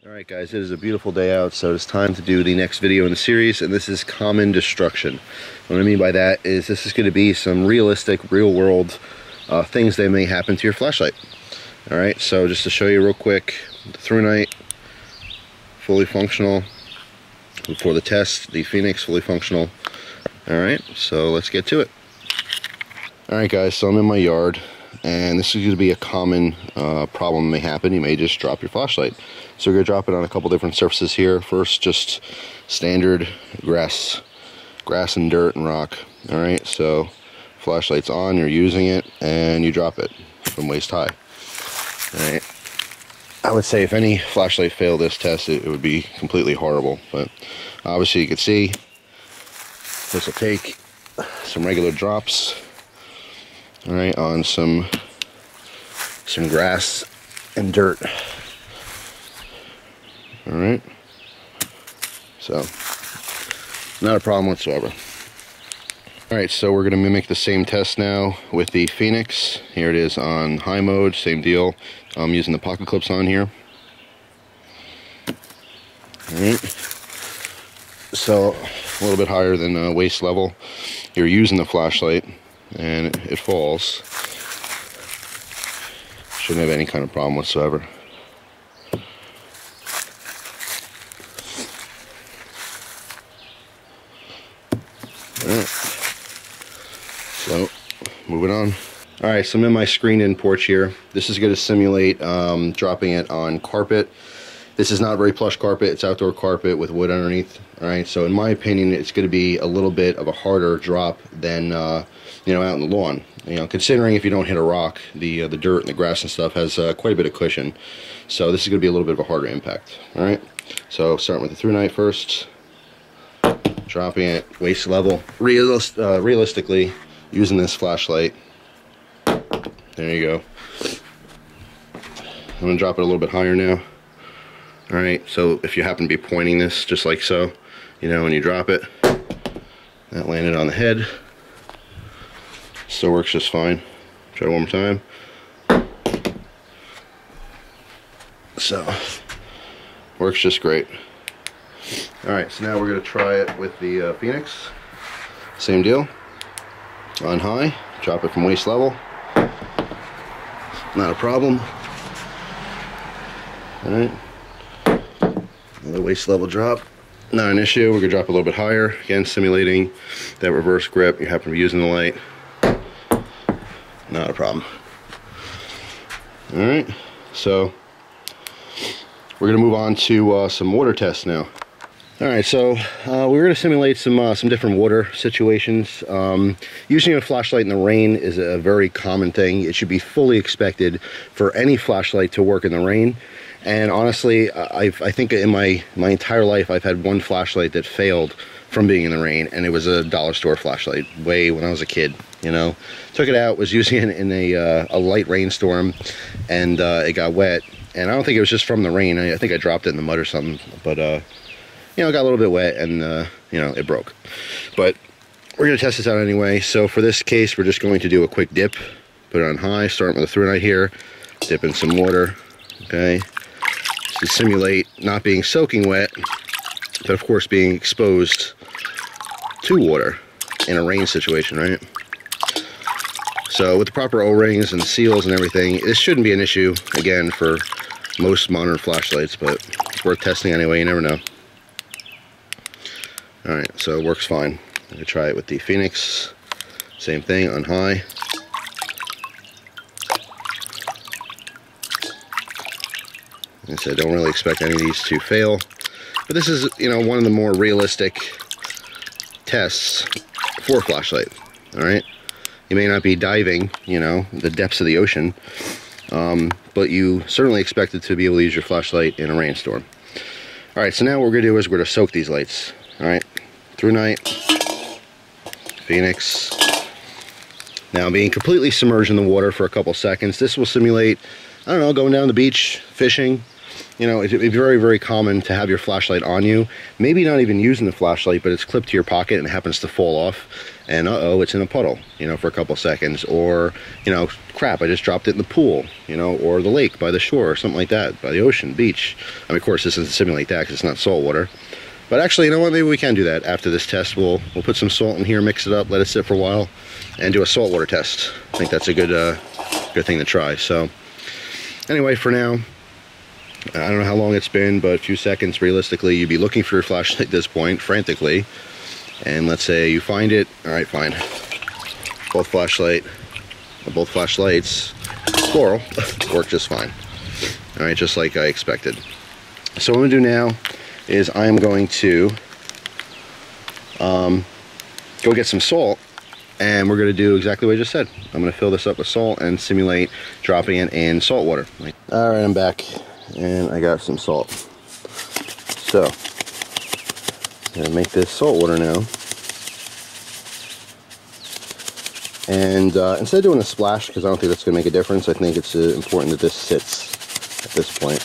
Alright guys, it is a beautiful day out, so it's time to do the next video in the series, and this is common destruction. What I mean by that is this is going to be some realistic, real-world things that may happen to your flashlight. Alright, so just to show you real quick, the Thrunite, fully functional. Before the test, the Fenix, fully functional. Alright, so let's get to it. Alright guys, so I'm in my yard, and this is going to be a common problem that may happen. You may just drop your flashlight. So we're going to drop it on a couple different surfaces here. First, just standard grass and dirt and rock. Alright, so flashlight's on, you're using it, and you drop it from waist high. Alright, I would say if any flashlight failed this test, it would be completely horrible. But obviously you can see, this will take some regular drops, alright, on some grass and dirt. Alright, so not a problem whatsoever. Alright, so we're going to mimic the same test now with the Fenix. Here it is on high mode, same deal. I'm using the pocket clips on here. Alright, so a little bit higher than waist level. You're using the flashlight and it falls. Shouldn't have any kind of problem whatsoever. Alright, so moving on. Alright, so I'm in my screened-in porch here. This is going to simulate dropping it on carpet. This is not very plush carpet, it's outdoor carpet with wood underneath. Alright, so in my opinion, it's going to be a little bit of a harder drop than you know, out in the lawn. You know, considering if you don't hit a rock, the dirt and the grass and stuff has quite a bit of cushion. So this is going to be a little bit of a harder impact. Alright, so starting with the Thrunite first. Dropping it waist level. Realistically, using this flashlight. There you go. I'm going to drop it a little bit higher now. Alright, so if you happen to be pointing this just like so, you know, when you drop it, that landed on the head. Still works just fine. Try it one more time. So, works just great. Alright, so now we're going to try it with the Fenix. Same deal. On high, drop it from waist level. Not a problem. Alright. Another waist level drop. Not an issue. We're going to drop a little bit higher. Again, simulating that reverse grip. You happen to be using the light. Not a problem. Alright, so we're going to move on to some water tests now. Alright, so we're going to simulate some different water situations. Using a flashlight in the rain is a very common thing. It should be fully expected for any flashlight to work in the rain. And honestly, I think in my entire life I've had one flashlight that failed from being in the rain, and it was a dollar store flashlight way when I was a kid. You know, took it out, was using it in a light rainstorm, and it got wet. And I don't think it was just from the rain. I think I dropped it in the mud or something, but you know, it got a little bit wet, and you know, it broke. But we're going to test this out anyway. So for this case, we're just going to do a quick dip, put it on high, starting with a Thrunite here, dip in some water, okay, to simulate not being soaking wet, but of course being exposed to water in a rain situation, right? So with the proper O-rings and seals and everything, this shouldn't be an issue, again, for most modern flashlights, but it's worth testing anyway, you never know. Alright, so it works fine. I'm going to try it with the Fenix. Same thing, on high. Like I said, don't really expect any of these to fail. But this is, you know, one of the more realistic tests for a flashlight. Alright? You may not be diving, you know, the depths of the ocean, but you certainly expect to be able to use your flashlight in a rainstorm. Alright, so now what we're going to do is we're going to soak these lights. Alright, Thrunite, Fenix. Now being completely submerged in the water for a couple seconds, this will simulate, I don't know, going down the beach, fishing. You know, it'd be very, very common to have your flashlight on you. Maybe not even using the flashlight, but it's clipped to your pocket and it happens to fall off. and uh-oh, it's in a puddle, you know, for a couple seconds, or, you know, crap, I just dropped it in the pool, you know, or the lake by the shore, or something like that, by the ocean, beach. I mean, of course, this doesn't simulate that because it's not salt water. But actually, you know what, maybe we can do that after this test. We'll put some salt in here, mix it up, let it sit for a while, and do a saltwater test. I think that's a good thing to try. So anyway, for now, I don't know how long it's been, but a few seconds. Realistically, you'd be looking for your flashlight at this point, frantically, and let's say you find it. All right, fine. Both flashlights, plural, work just fine. All right, just like I expected. So what I'm gonna do now is I'm going to go get some salt, and we're going to do exactly what I just said. I'm going to fill this up with salt and simulate dropping it in salt water. All right, I'm back, and I got some salt. So I'm going to make this salt water now, and instead of doing a splash, because I don't think that's going to make a difference, I think it's important that this sits at this point.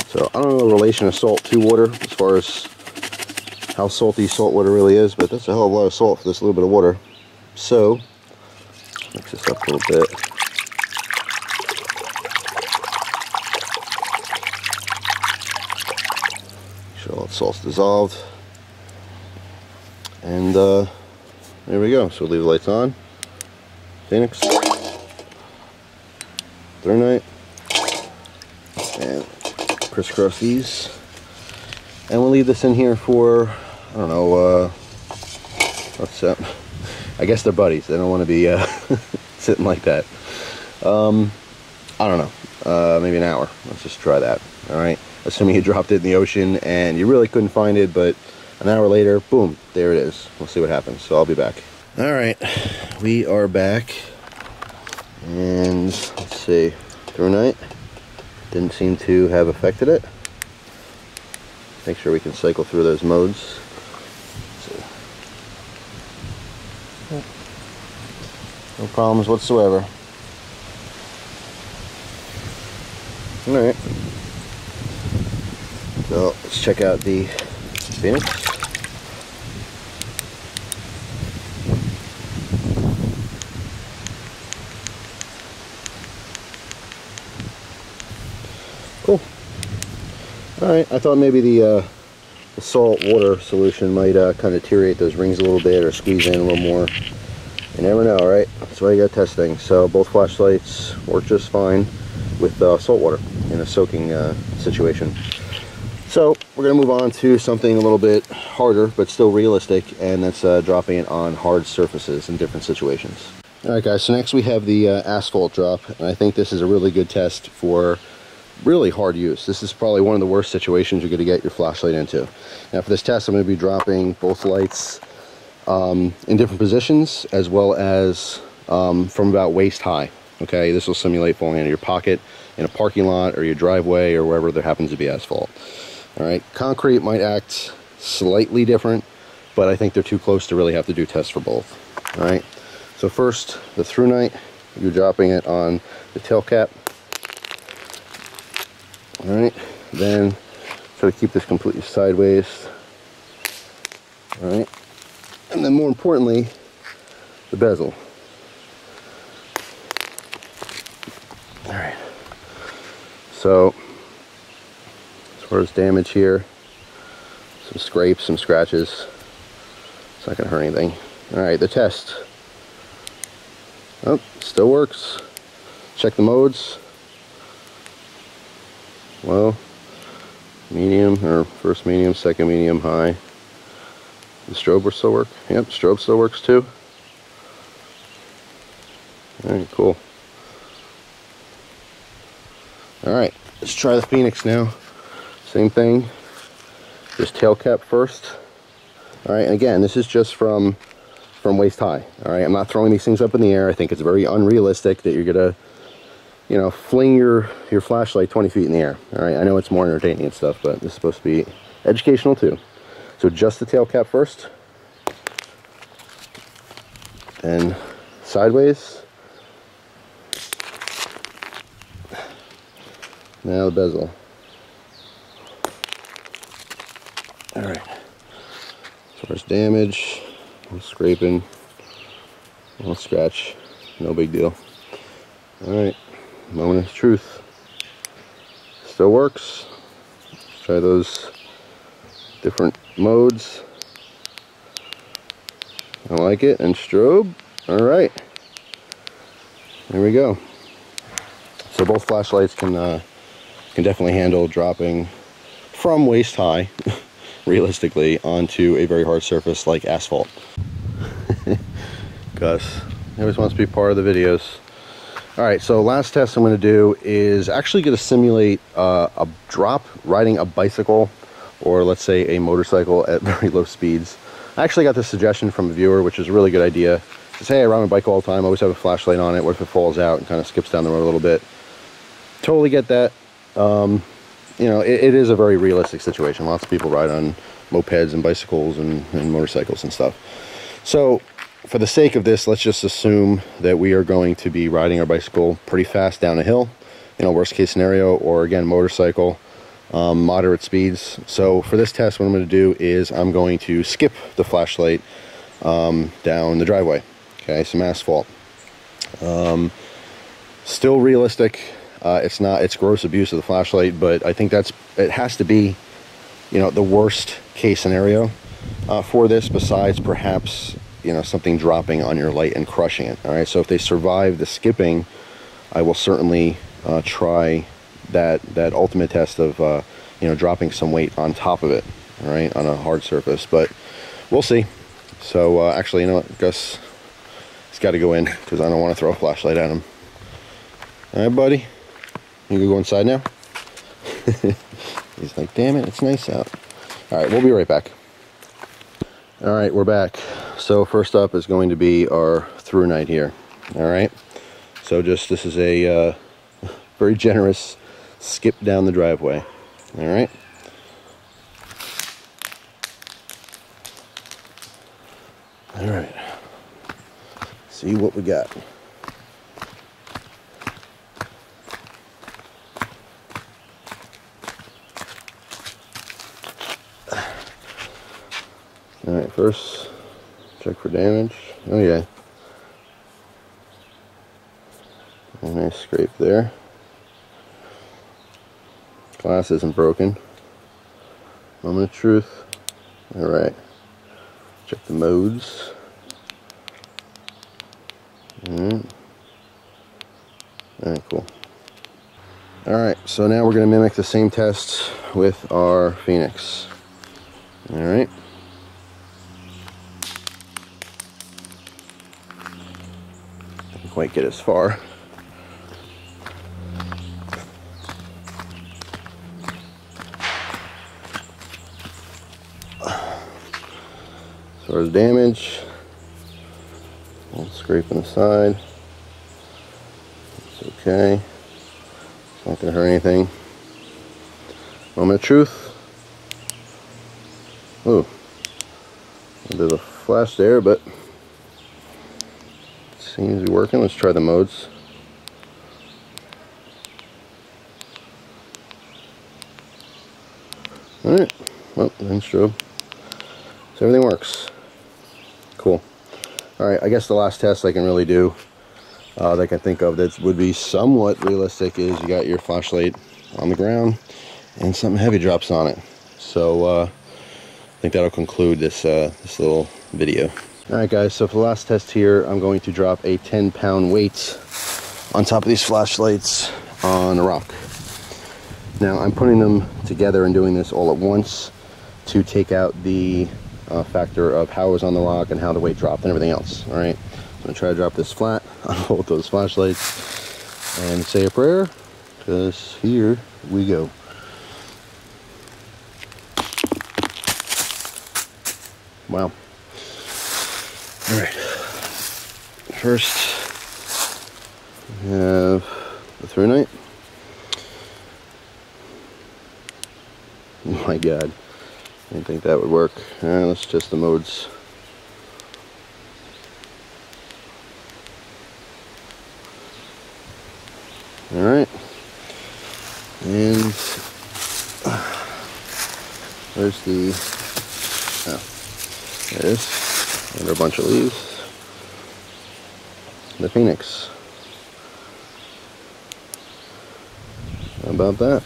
So I don't know the relation of salt to water as far as how salty salt water really is, but that's a hell of a lot of salt for this little bit of water. So mix this up a little bit. Make sure all the salt's dissolved. And there we go. So we'll leave the lights on. Fenix, Thrunite, and crisscross these, and we'll leave this in here for, I don't know, what's that? I guess they're buddies. They don't want to be sitting like that. I don't know, maybe an hour. Let's just try that. All right, assuming you dropped it in the ocean and you really couldn't find it, but an hour later, boom, there it is. We'll see what happens. So I'll be back. All right, we are back, and let's see, Thrunite didn't seem to have affected it. Make sure we can cycle through those modes. Let's see. No problems whatsoever. Alright. So let's check out the Fenix. Cool. Alright, I thought maybe the salt water solution might kind of deteriorate those rings a little bit or squeeze in a little more. You never know, right? That's why you got testing. So both flashlights work just fine with salt water in a soaking situation. So we're going to move on to something a little bit harder but still realistic, and that's dropping it on hard surfaces in different situations. Alright guys, so next we have the asphalt drop, and I think this is a really good test for really hard use. This is probably one of the worst situations you're going to get your flashlight into. Now for this test, I'm going to be dropping both lights in different positions, as well as from about waist high. Okay, this will simulate falling into your pocket, in a parking lot, or your driveway, or wherever there happens to be asphalt. All right, concrete might act slightly different, but I think they're too close to really have to do tests for both. All right, so first, the Thrunite, you're dropping it on the tail cap. All right, then try to keep this completely sideways. All right, and then more importantly, the bezel. All right, so as far as damage here, some scrapes, some scratches, it's not gonna hurt anything. All right, the test. Oh, still works. Check the modes. Low, medium, or first medium, second medium, high. The strobe will still work. Yep, strobe still works too. Alright, cool. Alright, let's try the Fenix now. Same thing. Just tail cap first. Alright, and again, this is just from waist high. Alright, I'm not throwing these things up in the air. I think it's very unrealistic that you're gonna, you know, fling your flashlight 20 feet in the air. All right, I know it's more entertaining and stuff, but this is supposed to be educational too. So just the tail cap first, and sideways. Now the bezel. All right. As far as damage, A little scraping, a little scratch, no big deal. Alright, moment of truth. Still works. Let's try those different modes. I like it. And strobe. Alright. There we go. So both flashlights can definitely handle dropping from waist high, realistically, onto a very hard surface like asphalt. Gus, he always wants to be part of the videos. Alright, so last test I'm going to do is actually going to simulate a drop riding a bicycle, or let's say a motorcycle at very low speeds. I actually got this suggestion from a viewer, which is a really good idea. Says, hey, I ride my bike all the time, I always have a flashlight on it. What if it falls out and kind of skips down the road a little bit? Totally get that. You know, it is a very realistic situation. Lots of people ride on mopeds and bicycles and motorcycles and stuff. So, for the sake of this, let's just assume that we are going to be riding our bicycle pretty fast down a hill. You know, worst case scenario, or again, motorcycle, moderate speeds. So for this test, what I'm going to do is I'm going to skip the flashlight down the driveway. Okay, some asphalt. Still realistic. It's gross abuse of the flashlight, but I think it has to be, you know, the worst case scenario for this, besides perhaps, you know, something dropping on your light and crushing it. All right, so if they survive the skipping, I will certainly try that ultimate test of you know, dropping some weight on top of it, all right, on a hard surface. But we'll see. So actually, you know what, Gus, he's got to go in because I don't want to throw a flashlight at him. All right, buddy, you can go inside now. He's like, damn it, it's nice out. All right, we'll be right back. All right, we're back. So first up is going to be our Thrunite here. All right, so this is a very generous skip down the driveway. All right. All right. See what we got. All right, first check for damage. Oh yeah. A nice scrape there. Glass isn't broken. Moment of truth. All right. Check the modes. All right, cool. All right, so now we're going to mimic the same test with our Fenix. All right. Didn't quite get as far. As far as damage, a little scrape on the side. It's okay. It's not going to hurt anything. Moment of truth. Ooh. A bit of a flash there, but it seems to be working. Let's try the modes. Alright. Well, then strobe. So everything works. Cool. Alright, I guess the last test I can really do that I can think of that would be somewhat realistic is you got your flashlight on the ground and something heavy drops on it. So I think that'll conclude this this little video. Alright guys, so for the last test here, I'm going to drop a 10-pound weight on top of these flashlights on a rock. Now I'm putting them together and doing this all at once to take out the factor of how it was on the rock and how the weight dropped and everything else. All right, I'm gonna try to drop this flat on both those flashlights and say a prayer, because here we go. Wow. All right, first we have the Thrunite. Oh my god, I didn't think that would work. Alright, let's test the modes. Alright, and where's the, oh, there it is. Under a bunch of leaves. The Fenix. How about that?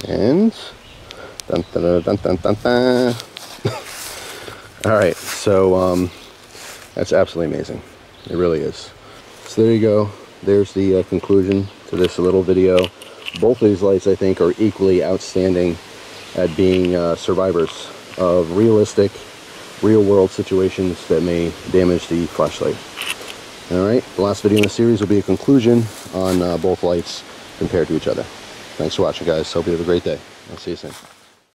And dun, dun, dun, dun, dun, dun. All right, so that's absolutely amazing. It really is. So there you go. There's the conclusion to this little video. Both of these lights, I think, are equally outstanding at being survivors of realistic, real-world situations that may damage the flashlight. All right, the last video in the series will be a conclusion on both lights compared to each other. Thanks for watching, guys. Hope you have a great day. I'll see you soon.